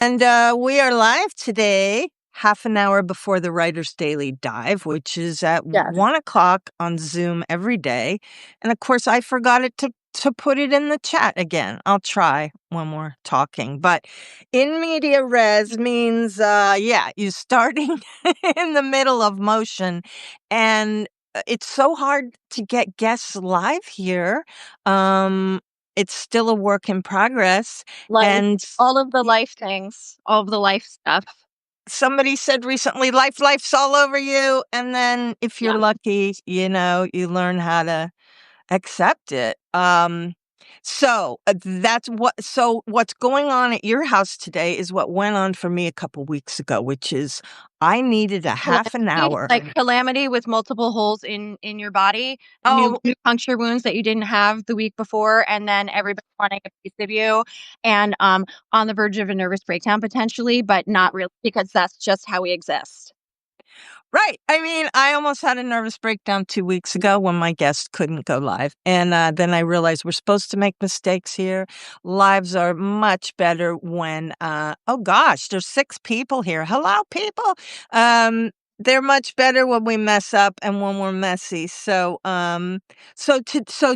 And we are live today, half an hour before the Writer's Daily Dive, which is at Yes. 1 o'clock on Zoom every day. And of course, I forgot to put it in the chat again. I'll try when we're talking. But in media res means, you're starting in the middle of motion. And it's so hard to get guests live here. It's still a work in progress. Life, And all of the life things, all of the life stuff. somebody said recently, life's all over you. And then if you're Yeah. lucky, you learn how to accept it. So what's going on at your house today is what went on for me a couple weeks ago, which is I needed a half an Calamity, hour. like calamity with multiple holes in your body, new Oh, new puncture wounds that you didn't have the week before, and then everybody wanting a piece of you, and on the verge of a nervous breakdown potentially, but not really because that's just how we exist. right. I mean, I almost had a nervous breakdown 2 weeks ago when my guest couldn't go live. And then I realized we're supposed to make mistakes here. Lives are much better when, oh gosh, there's 6 people here. Hello, people. They're much better when we mess up and when we're messy. So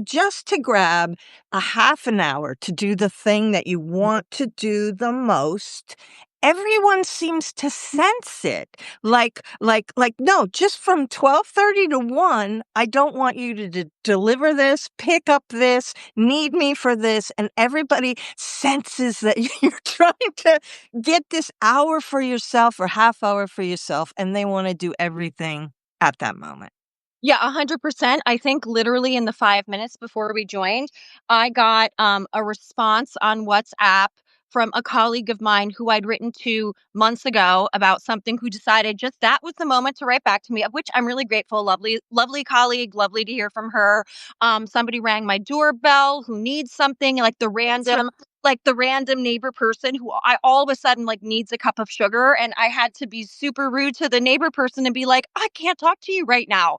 just to grab a half an hour to do the thing that you want to do the most, everyone seems to sense it. No, just from 12:30 to 1, I don't want you to deliver this, pick up this, need me for this, and everybody senses that you're trying to get this hour for yourself or half hour for yourself, and they wanna do everything at that moment. Yeah, 100%. I think literally in the 5 minutes before we joined, I got, a response on WhatsApp from a colleague of mine who I'd written to months ago about something, who decided just that was the moment to write back to me, of which I'm really grateful. Lovely, lovely colleague, lovely to hear from her. Somebody rang my doorbell who needs something, like the random neighbor person who I all of a sudden like needs a cup of sugar, and I had to be super rude to the neighbor person and be like, "I can't talk to you right now.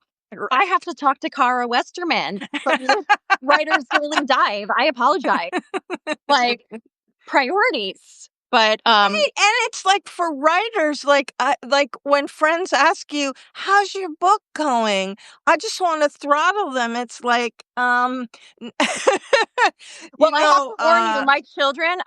I have to talk to Kara Westerman from the Writer's Daily Dive. I apologize." Like, priorities. But, Right, and it's like for writers, like when friends ask you, "How's your book going?" I just wanna throttle them. It's like, well, you I have know, to warn you, my children,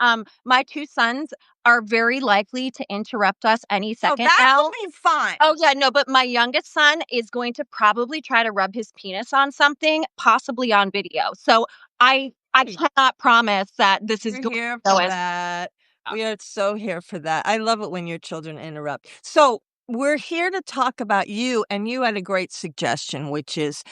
my 2 sons are very likely to interrupt us any "Oh, second that will now. be fine." Oh, yeah, no, but my youngest son is going to probably try to rub his penis on something, possibly on video. So I cannot promise that this is We're going here to for go as that. We are so here for that. I love it when your children interrupt. So, we're here to talk about you, and you had a great suggestion, which is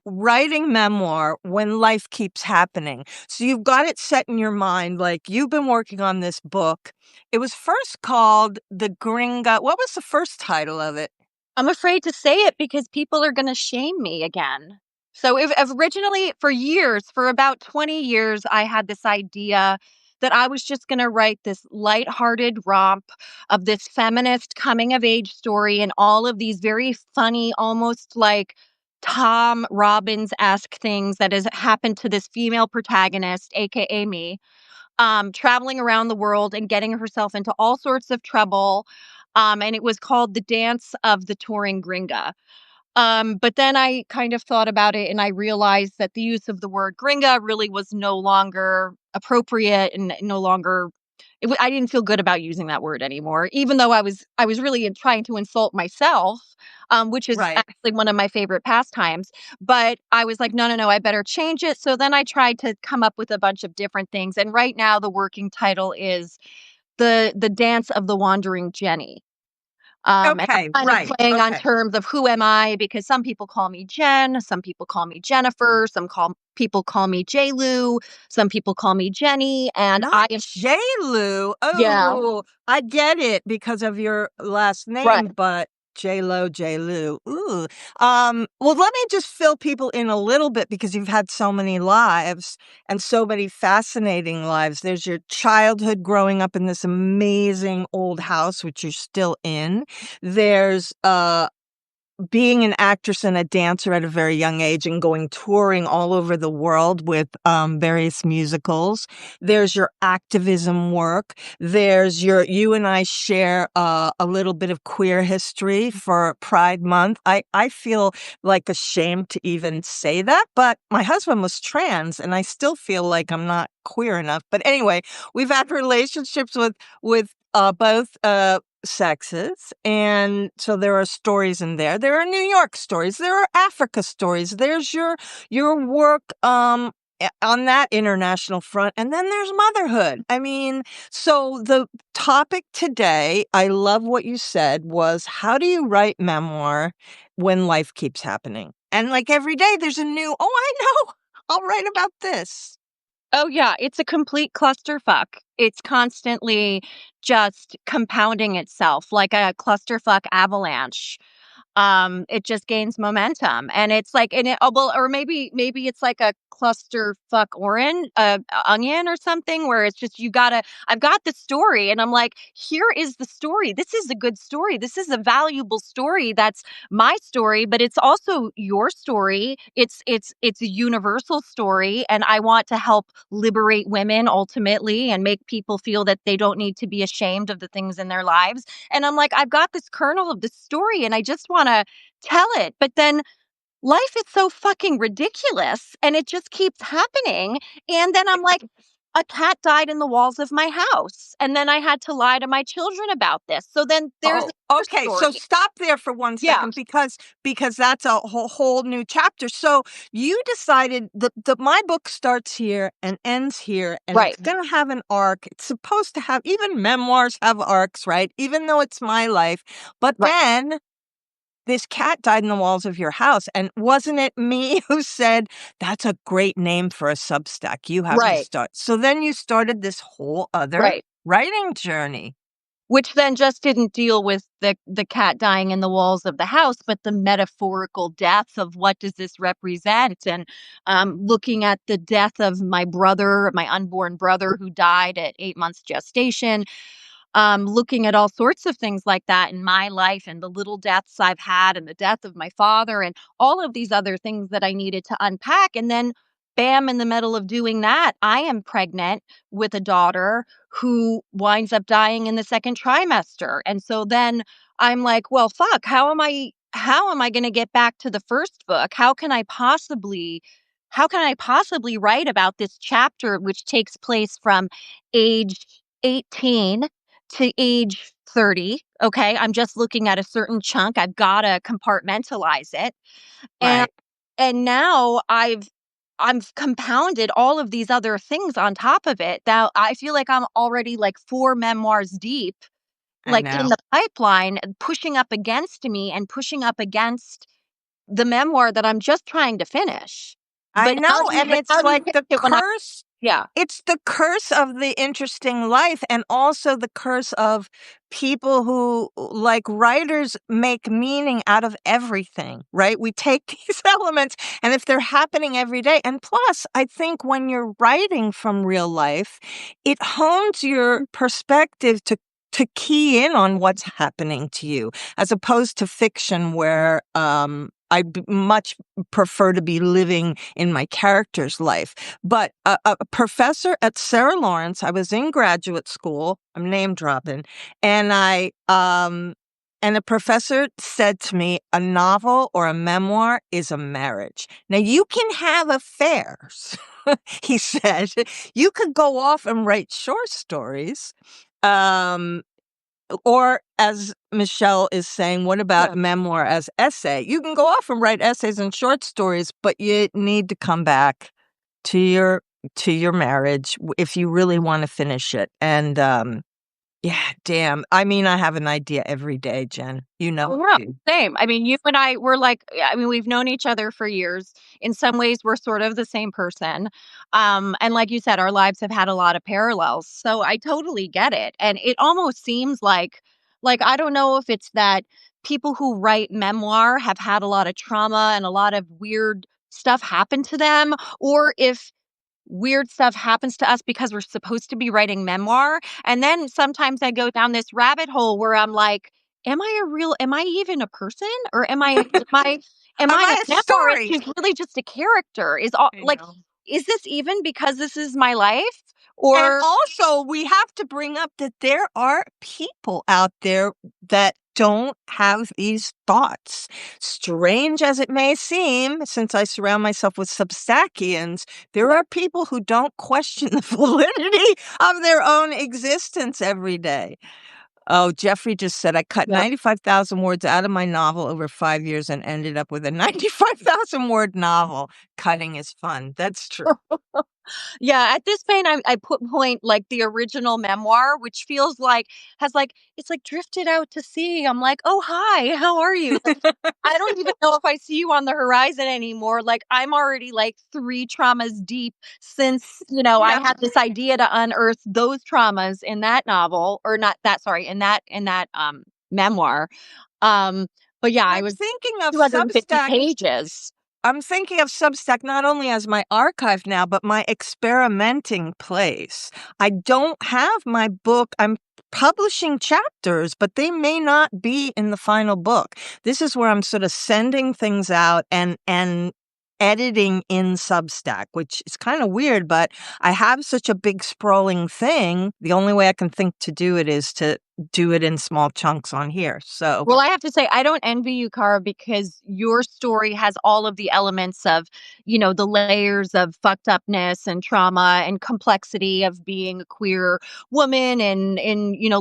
writing memoir when life keeps happening. So, you've got it set in your mind, like you've been working on this book. It was first called The Gringa. What was the first title of it? I'm afraid to say it because people are gonna shame me again. So if originally for years, for about 20 years, I had this idea that I was just gonna write this lighthearted romp of this feminist coming of age story and all of these very funny, almost like Tom Robbins-esque things that has happened to this female protagonist, aka me, traveling around the world and getting herself into all sorts of trouble. And it was called The Dance of the Touring Gringa. But then I kind of thought about it and I realized that the use of the word gringa really was no longer appropriate and no longer. I didn't feel good about using that word anymore, even though I was really trying to insult myself, which is Right. actually one of my favorite pastimes. But I was like, no, no, no, I better change it. So then I tried to come up with a bunch of different things, and right now the working title is the Dance of the Wandering Jenny. And I'm Okay, kind of right. playing on Okay. terms of who am I, because some people call me Jen, some people call me Jennifer, people call me J. Lou, some people call me Jenny, and Not I am. J-Lu. Yeah, Oh, I get it because of your last right. name, but J-Lo, J-Lu. Ooh. Well, let me just fill people in a little bit because you've had so many lives and so many fascinating lives. There's your childhood growing up in this amazing old house, which you're still in. There's being an actress and a dancer at a very young age and going touring all over the world with various musicals. There's your activism work. You and I share a little bit of queer history for Pride Month. I feel like ashamed to even say that, but my husband was trans and I still feel like I'm not queer enough. But anyway, we've had relationships with both sexes. And so there are stories in there. There are New York stories. There are Africa stories. There's your work on that international front. And then there's motherhood. I mean, so the topic today, I love what you said, was how do you write memoir when life keeps happening? And like every day there's a new, oh, I know. I'll write about this. Oh, yeah, it's a complete clusterfuck. It's constantly just compounding itself like a clusterfuck avalanche. It just gains momentum, and it's like, and it, oh, well, or maybe it's like a cluster fuck onion or something, where it's just, I've got the story, and I'm like, here is the story. This is a good story. This is a valuable story. That's my story, but it's also your story. It's a universal story, and I want to help liberate women ultimately and make people feel that they don't need to be ashamed of the things in their lives. And I'm like, I've got this kernel of the story and I just want to tell it. But then life is so fucking ridiculous and it just keeps happening. And then I'm like, a cat died in the walls of my house. And then I had to lie to my children about this. So then there's Oh, another okay. story. So stop there for one Yeah, second because that's a whole new chapter. So you decided that my book starts here and ends here, and right, it's going to have an arc. It's supposed to have, even memoirs have arcs, right? Even though it's my life. But right, then this cat died in the walls of your house, and wasn't it me who said that's a great name for a Substack? You have to right, start. So then you started this whole other right. writing journey. Which then just didn't deal with the cat dying in the walls of the house, but the metaphorical death of what does this represent, and looking at the death of my brother, my unborn brother who died at 8 months gestation, looking at all sorts of things like that in my life and the little deaths I've had and the death of my father and all of these other things that I needed to unpack. And then, bam, in the middle of doing that, I am pregnant with a daughter who winds up dying in the second trimester. And so then I'm like, well, fuck, how am I going to get back to the first book? How can I possibly write about this chapter which takes place from age 18 to age 30, okay? I'm just looking at a certain chunk. I've gotta compartmentalize it. And Right. and now I've compounded all of these other things on top of it. Now I feel like I'm already like 4 memoirs deep, I like in know. the pipeline, and pushing up against me and pushing up against the memoir that I'm just trying to finish. I But know, and it's how do you like pitch the it when I curse yeah, it's the curse of the interesting life, and also the curse of people who, like writers, make meaning out of everything, right? We take these elements, and if they're happening every day, and plus, I think when you're writing from real life, it hones your perspective to key in on what's happening to you, as opposed to fiction where much prefer to be living in my character's life. But a professor at Sarah Lawrence, I was in graduate school, I'm name dropping, and and a professor said to me, a novel or a memoir is a marriage. Now you can have affairs, he said. You could go off and write short stories. Um, or as Michelle is saying, what about yeah. memoir as essay? You can go off and write essays and short stories, but you need to come back to your marriage if you really want to finish it. And yeah, damn. I mean, I have an idea every day, Jen. You know Yeah, I do. same. I mean, you and I were like, yeah, I mean, we've known each other for years. In some ways, we're sort of the same person. And like you said, our lives have had a lot of parallels. So I totally get it. And it almost seems like I don't know if it's that people who write memoir have had a lot of trauma and a lot of weird stuff happen to them, or if weird stuff happens to us because we're supposed to be writing memoir. And then sometimes I go down this rabbit hole where I'm like, am I even a person, or am Am I a I a memoirist story? who's really just a character? Is all I like, know. is this even because this is my life? And Or also, we have to bring up that there are people out there that don't have these thoughts. Strange as it may seem, since I surround myself with Substackians, there are people who don't question the validity of their own existence every day. Oh, Jeffrey just said, I cut Yep. 95,000 words out of my novel over 5 years and ended up with a 95,000 word novel. Cutting is fun. That's true. Yeah, at this point, I put point like the original memoir, which feels like has like it's like drifted out to sea. I'm like, oh hi, how are you? Like, I don't even know if I see you on the horizon anymore. Like I'm already like three traumas deep since I Yeah. had this idea to unearth those traumas in that novel, or not that sorry in that memoir. Um, but yeah, I I'm was thinking of 250 Substack. pages. I'm thinking of Substack not only as my archive now, but my experimenting place. I don't have my book. I'm publishing chapters, but they may not be in the final book. This is where I'm sort of sending things out and editing in Substack, which is kind of weird, but I have such a big sprawling thing. The only way I can think to do it is to do it in small chunks on here. So, Well, I have to say, I don't envy you, Cara, because your story has all of the elements of, the layers of fucked upness and trauma and complexity of being a queer woman and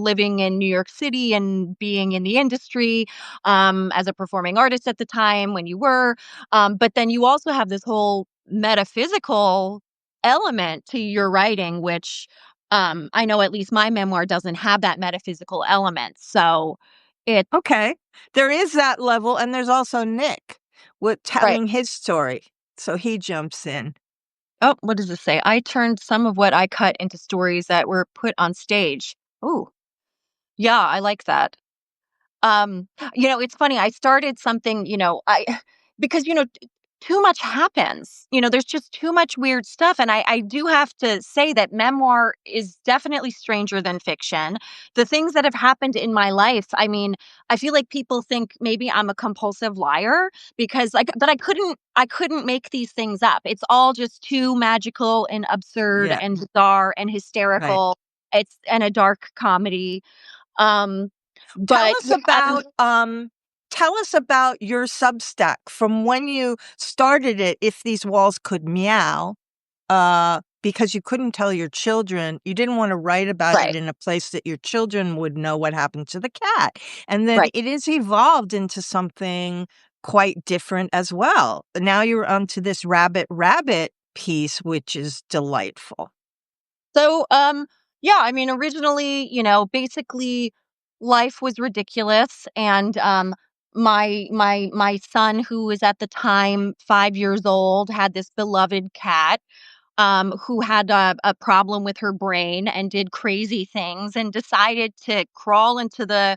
living in New York City and being in the industry as a performing artist at the time when you were. But then you also have this whole metaphysical element to your writing, which I know at least my memoir doesn't have that metaphysical element. So, it okay. There is that level, and there's also Nick with right. telling his story. So he jumps in. Oh, what does this say? I turned some of what I cut into stories that were put on stage. Oh, yeah, I like that. Um, it's funny. I started something, I because too much happens. There's just too much weird stuff, and I do have to say that memoir is definitely stranger than fiction. The things that have happened in my life, I mean, I feel like people think maybe I'm a compulsive liar because like but I couldn't make these things up. It's all just too magical and absurd Yeah, and bizarre and right. hysterical. It's and a dark comedy. Um Tell but us yeah, about tell us about your Substack from when you started it, If These Walls Could Meow, because you couldn't tell your children, you didn't want to write about it right, in a place that your children would know what happened to the cat. And then right. it is evolved into something quite different as well. Now you're onto this rabbit piece, which is delightful. So, yeah, I mean, originally, basically, life was ridiculous, and my son, who was at the time 5 years old, had this beloved cat, who had a problem with her brain and did crazy things, and decided to crawl into the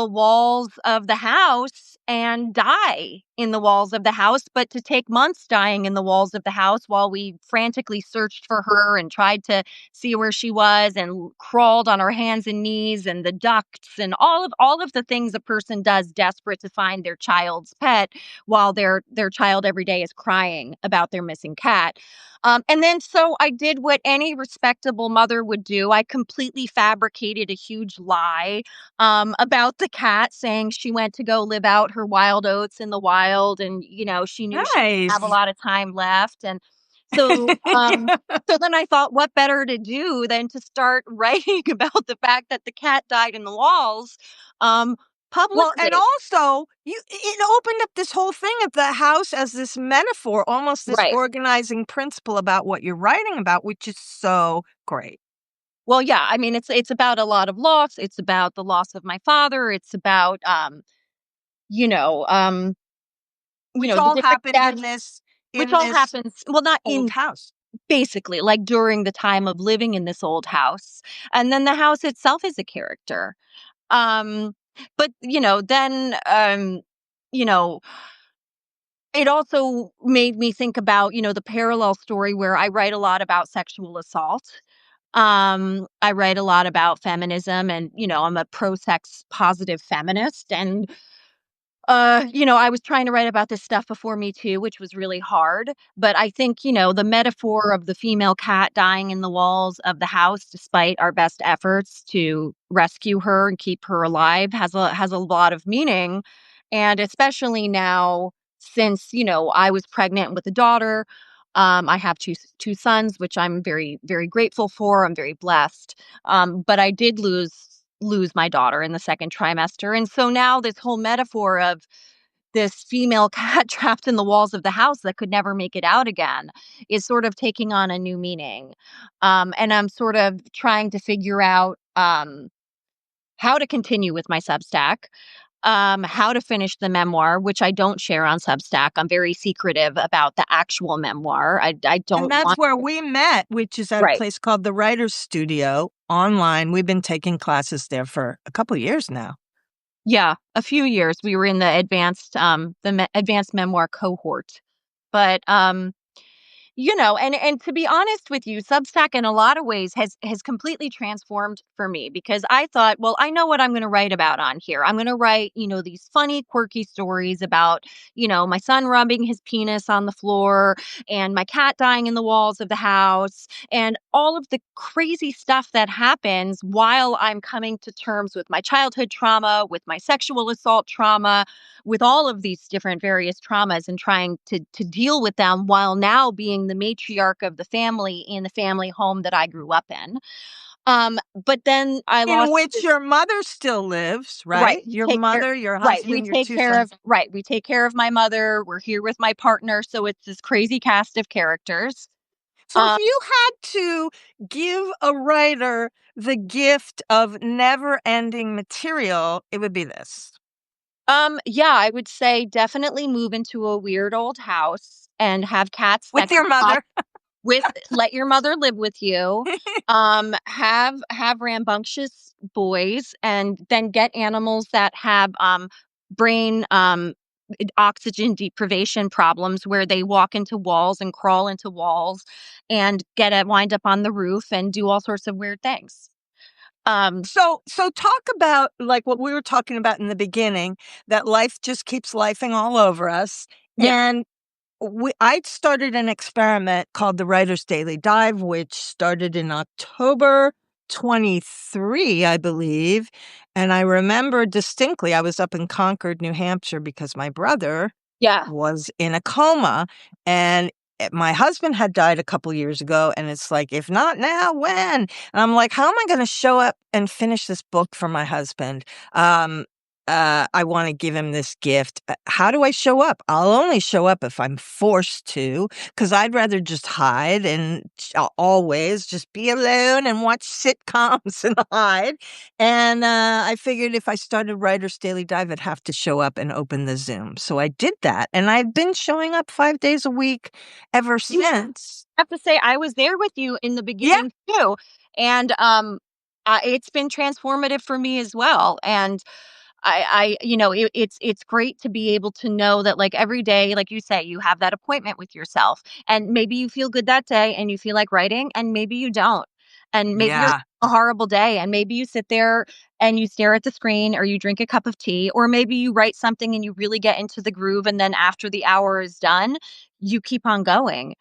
walls of the house and die in the walls of the house, but to take months dying in the walls of the house while we frantically searched for her and tried to see where she was and crawled on our hands and knees and the ducts and all of the things a person does desperate to find their child's pet while their child every day is crying about their missing cat. And then so I did what any respectable mother would do. I completely fabricated a huge lie about the cat, saying she went to go live out her wild oats in the wild, and she knew she didn't have a Nice. lot of time left. And so so then I thought, what better to do than to start writing about the fact that the cat died in the walls um Well, and publicly. also, it opened up this whole thing of the house as this metaphor, almost this Right. organizing principle about what you're writing about, which is so great. Well, yeah, I mean, it's about a lot of loss. It's about the loss of my father. It's about you know um Which the all different happened steps, which in all this happens, well, not old in house. basically, like, during the time of living in this old house, and then the house itself is a character. Um, but, then, you know, it also made me think about, the parallel story where I write a lot about sexual assault. I write a lot about feminism and, I'm a pro-sex positive feminist and I was trying to write about this stuff before Me Too, which was really hard. But I think, the metaphor of the female cat dying in the walls of the house, despite our best efforts to rescue her and keep her alive, has a lot of meaning. And especially now, since I was pregnant with a daughter, I have two sons, which I'm very very grateful for. I'm very blessed. But I did lose my daughter in the second trimester. And so now this whole metaphor of this female cat trapped in the walls of the house that could never make it out again is sort of taking on a new meaning. And I'm sort of trying to figure out how to continue with my Substack, how to finish the memoir, which I don't share on Substack. I'm very secretive about the actual memoir. I And don't that's want. where we met, which is at a Right. place called the Writers Studio online. We've been taking classes there for a couple years now. Yeah, a few years. We were in the advanced memoir cohort. But and to be honest with you, Substack in a lot of ways has completely transformed for me because I thought, well, I know what I'm going to write about on here. I'm going to write, these funny, quirky stories about, my son rubbing his penis on the floor and my cat dying in the walls of the house and all of the crazy stuff that happens while I'm coming to terms with my childhood trauma, with my sexual assault trauma, with all of these different various traumas and trying to deal with them while now being the matriarch of the family in the family home that I grew up in. But then I In lost which your mother still lives, right. right? Your Take care. mother, your Right. husband, your two sons. We take care of my mother. We're here with my partner. So it's this crazy cast of characters. So if Um, you had to give a writer the gift of never-ending material, it would be this. yeah, I would say definitely move into a weird old house and have cats that With your come up mother. with let your mother live with you, have rambunctious boys, and then get animals that have, brain, oxygen deprivation problems where they walk into walls and crawl into walls and wind up on the roof and do all sorts of weird things. Um, So talk about, like, what we were talking about in the beginning, that life just keeps lifing all over us, yeah, and I started an experiment called the Writer's Daily Dive, which started in October 23, I believe, and I remember distinctly, I was up in Concord, New Hampshire, because my brother yeah. was in a coma, and my husband had died a couple years ago, and it's like, "If not now, when?" And I'm like, "How am I gonna show up and finish this book for my husband? Um, I wanna give him this gift. How do I show up? I'll only show up if I'm forced to, because 'cause I'd rather just hide and always just be alone and watch sitcoms and hide." And, I figured if I started Writer's Daily Dive, I'd have to show up and open the Zoom. So I did that, and I've been showing up 5 days a week ever You since. have to say I was there with you in the Yeah, beginning too, and, it's been transformative for me as well, and it's great to be able to know that like every day, like you say, you have that appointment with yourself. And maybe you feel good that day and you feel like writing, and maybe you don't. And maybe you're yeah. a horrible day, and maybe you sit there and you stare at the screen or you drink a cup of tea, or maybe you write something and you really get into the groove. And then after the hour is done, you keep on going.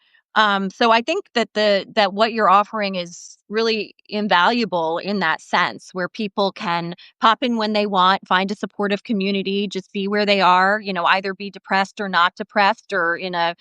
So I think that what you're offering is really invaluable in that sense, where people can pop in when they want, find a supportive community, just be where they are, either be depressed or not depressed or in a,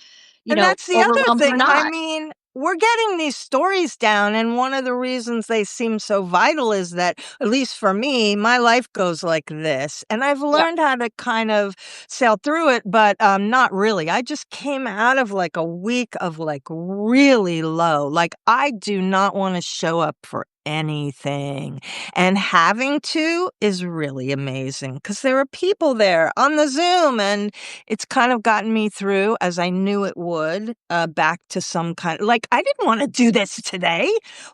And that's the other overwhelmed or thing. I not. mean, we're getting these stories down, and one of the reasons they seem so vital is that, at least for me, my life goes like this, and I've Yeah. learned how to kind of sail through it, but not really. I just came out of like a week of like really low. Like, I do not want to show up for anything, and having to is really amazing because there are people there on the Zoom, and it's kind of gotten me through, as I knew it would, back to some kind, like, I didn't wanna do this today.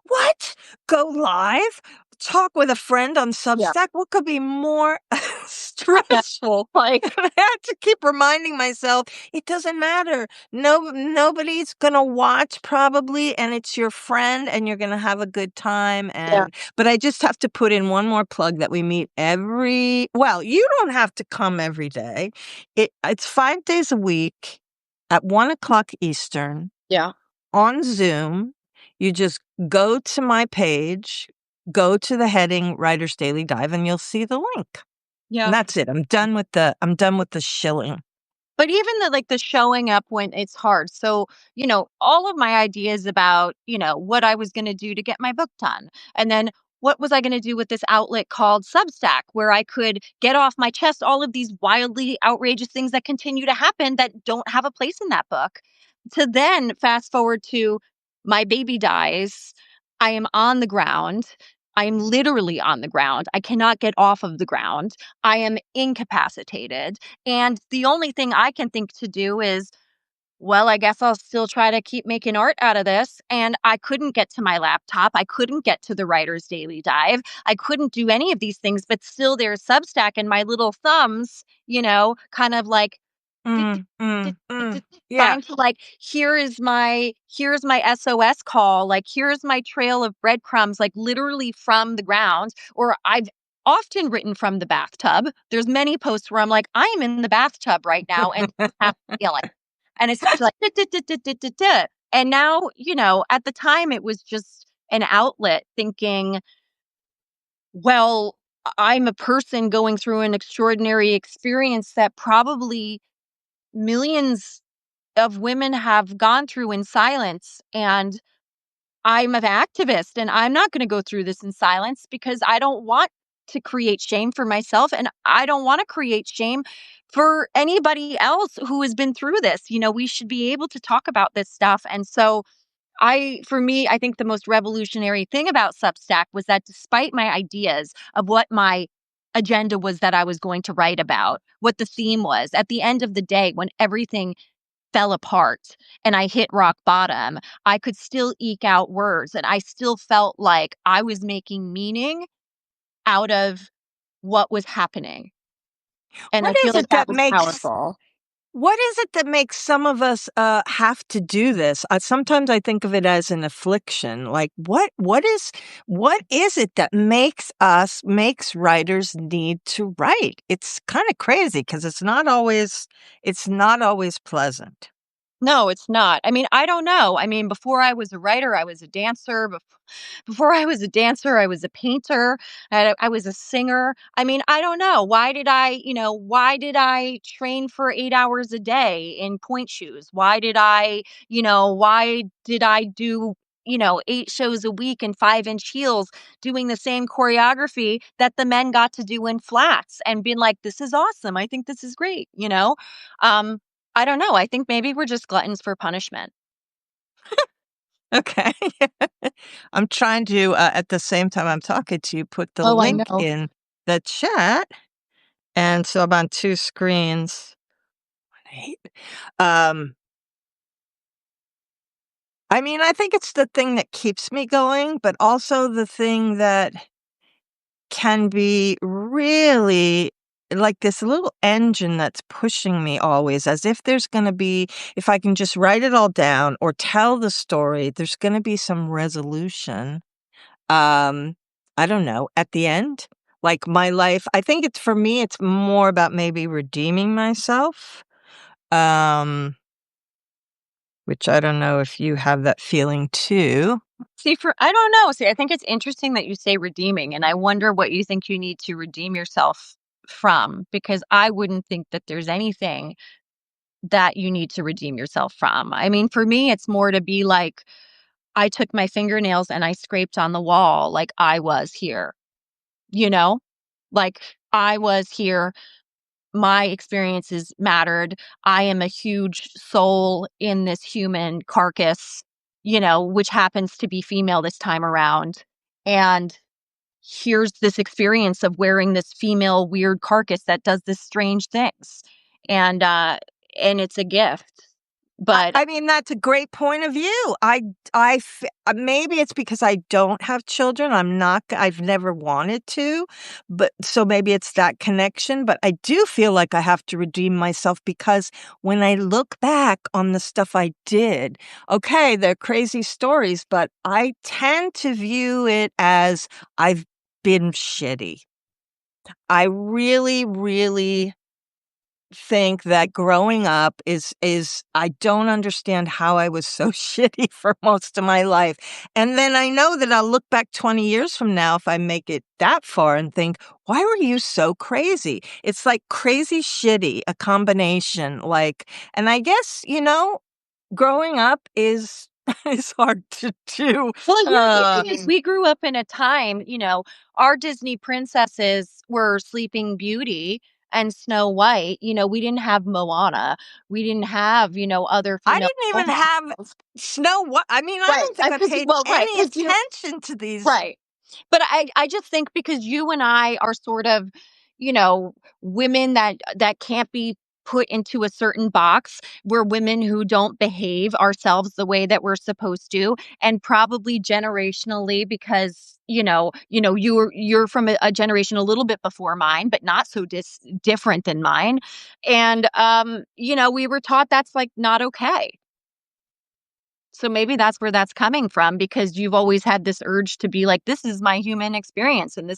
What? Go live? Talk with a friend on Yeah. Substack? What could be more stressful. Like, I have to keep reminding myself it doesn't matter. Nobody's gonna watch probably, and it's your friend, and you're gonna have a good time. yeah, And but I just have to put in one more plug that we meet every. Well, you don't have to come every day. It's 5 days a week at 1 o'clock Eastern yeah, on Zoom. You just go to my page, go to the heading Writer's Daily Dive, and you'll see the link. And yeah. that's it. I'm done with the shilling. But even the showing up when it's hard. So, all of my ideas about, what I was going to do to get my book done. And then what was I going to do with this outlet called Substack where I could get off my chest all of these wildly outrageous things that continue to happen that don't have a place in that book. To then fast forward to my baby dies. I am on the ground. I am literally on the ground. I cannot get off of the ground. I am incapacitated. And the only thing I can think to do is, well, I guess I'll still try to keep making art out of this. And I couldn't get to my laptop. I couldn't get to the Writer's Daily Dive. I couldn't do any of these things, but still there's Substack and my little thumbs, kind of like dit, dit, Mm, dit, mm, dit, mm. dit, dit, Yeah. trying to like, here's my SOS call, like here's my trail of breadcrumbs, like literally from the ground. Or I've often written from the bathtub. There's many posts where I'm like, I am in the bathtub right now and have feeling. And it's just like, dit, dit, dit, dit, dit, dit, dit. And now, at the time it was just an outlet thinking, well, I'm a person going through an extraordinary experience that probably millions of women have gone through in silence. And I'm an activist and I'm not going to go through this in silence because I don't want to create shame for myself. And I don't want to create shame for anybody else who has been through this. We should be able to talk about this stuff. And so for me, I think the most revolutionary thing about Substack was that despite my ideas of what my agenda was that I was going to write about, what the theme was, at the end of the day, when everything fell apart and I hit rock bottom, I could still eke out words and I still felt like I was making meaning out of what was happening. And I What feel is like it that that was makes powerful. what is it that makes some of us have to do this? Sometimes I think of it as an affliction. Like what is it that makes writers need to write? It's kind of crazy because it's not always pleasant. No, it's not. I mean, I don't know. I mean, before I was a writer, I was a dancer. Before I was a dancer, I was a painter. I was a singer. I mean, I don't know. Why did I train for 8 hours a day in point shoes? Why did I do, 8 shows a week in 5-inch heels doing the same choreography that the men got to do in flats and being like, this is awesome. I think this is great. Um, I don't know. I think maybe we're just gluttons for punishment. Okay. I'm trying to at the same time I'm talking to you put the Oh, I link know. in the chat, and so I'm on two screens. Right. Um I mean, I think it's the thing that keeps me going, but also the thing that can be really like this little engine that's pushing me always, as if there's going to be, if I can just write it all down or tell the story, there's going to be some resolution. Um, I don't know, at the end, like my life, I think it's for me, it's more about maybe redeeming myself. Um, which I don't know if you have that feeling too. See, I don't know. See, I think it's interesting that you say redeeming, and I wonder what you think you need to redeem yourself from, because I wouldn't think that there's anything that you need to redeem yourself from. I mean, for me, it's more to be like, I took my fingernails and I scraped on the wall like I was here, you know? Like I was here. My experiences mattered. I am a huge soul in this human carcass, which happens to be female this time around. And here's this experience of wearing this female weird carcass that does this strange things. And and it's a gift But I mean, that's a great point of view. Maybe it's because I don't have children. I've never wanted to, but so maybe it's that connection. But I do feel like I have to redeem myself because when I look back on the stuff I did, okay, they're crazy stories, but I tend to view it as I've been shitty. I really, really think that growing up is I don't understand how I was so shitty for most of my life. And then I know that I'll look back 20 years from now if I make it that far and think, why were you so crazy? It's like crazy shitty, a combination like, and I guess, growing up is is hard to do. well, yeah, the Uh, thing is we grew up in a time, our Disney princesses were Sleeping Beauty and Snow White. We didn't have Moana. We didn't have, other I female didn't role even have models. Snow White. I mean, I Right. don't think I Because paid well, right, any because you attention to these. right. But I just think because you and I are sort of, women that can't be put into a certain box. We're women who don't behave ourselves the way that we're supposed to, and probably generationally because you're from a generation a little bit before mine, but not so different than mine. And we were taught that's like not okay. So maybe that's where that's coming from because you've always had this urge to be like, this is my human experience and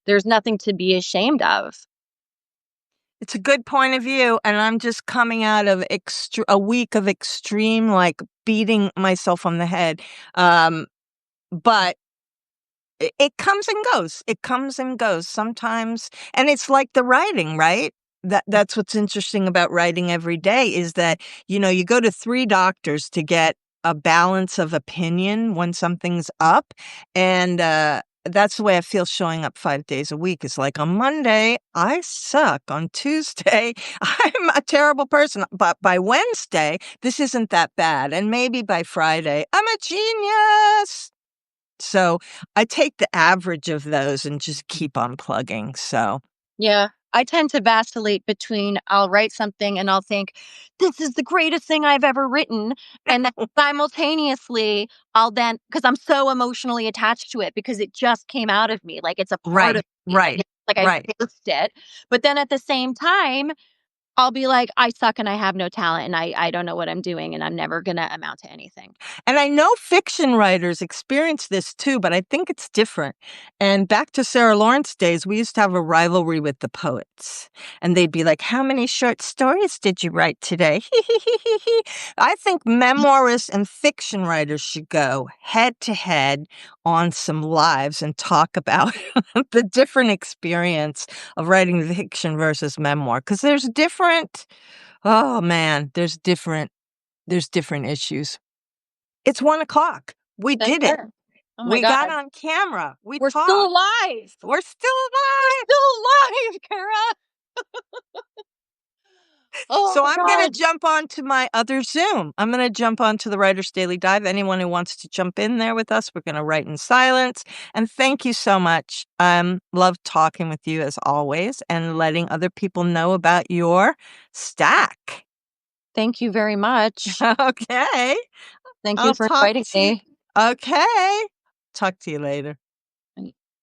there's nothing to be ashamed of. It's a good point of view, and I'm just coming out of a week of extreme, like, beating myself on the head, but it comes and goes. It comes and goes sometimes, and it's like the writing, right? That's what's interesting about writing every day is that, you go to 3 doctors to get a balance of opinion when something's up, and, that's the way I feel showing up 5 days a week. It's like, on Monday, I suck. On Tuesday, I'm a terrible person, but by Wednesday, this isn't that bad, and maybe by Friday, I'm a genius. So, I take the average of those and just keep on plugging, so Yeah. I tend to vacillate between I'll write something and I'll think, this is the greatest thing I've ever written. And then simultaneously, because I'm so emotionally attached to it because it just came out of me. Like it's a part Right, of me. right, Like I right. birthed it. But then at the same time, I'll be like, I suck and I have no talent and I don't know what I'm doing and I'm never going to amount to anything. And I know fiction writers experience this too, but I think it's different. And back to Sarah Lawrence days, we used to have a rivalry with the poets. And they'd be like, how many short stories did you write today? I think memoirists and fiction writers should go head to head on some lives and talk about the different experience of writing fiction versus memoir. Because oh man, there's different issues. It's 1 o'clock. We Same did it. here. Oh my We got God. on camera. We We're still talked. alive. We're still We're alive. still alive, Kara. Oh So my I'm going to God. jump on to my other Zoom. I'm going to jump on to the Writer's Daily Dive. Anyone who wants to jump in there with us, we're going to write in silence. And thank you so much. Love talking with you as always and letting other people know about your stack. Thank you very much. Okay. Thank you I'll for talk inviting to you. me. Okay. Talk to you later.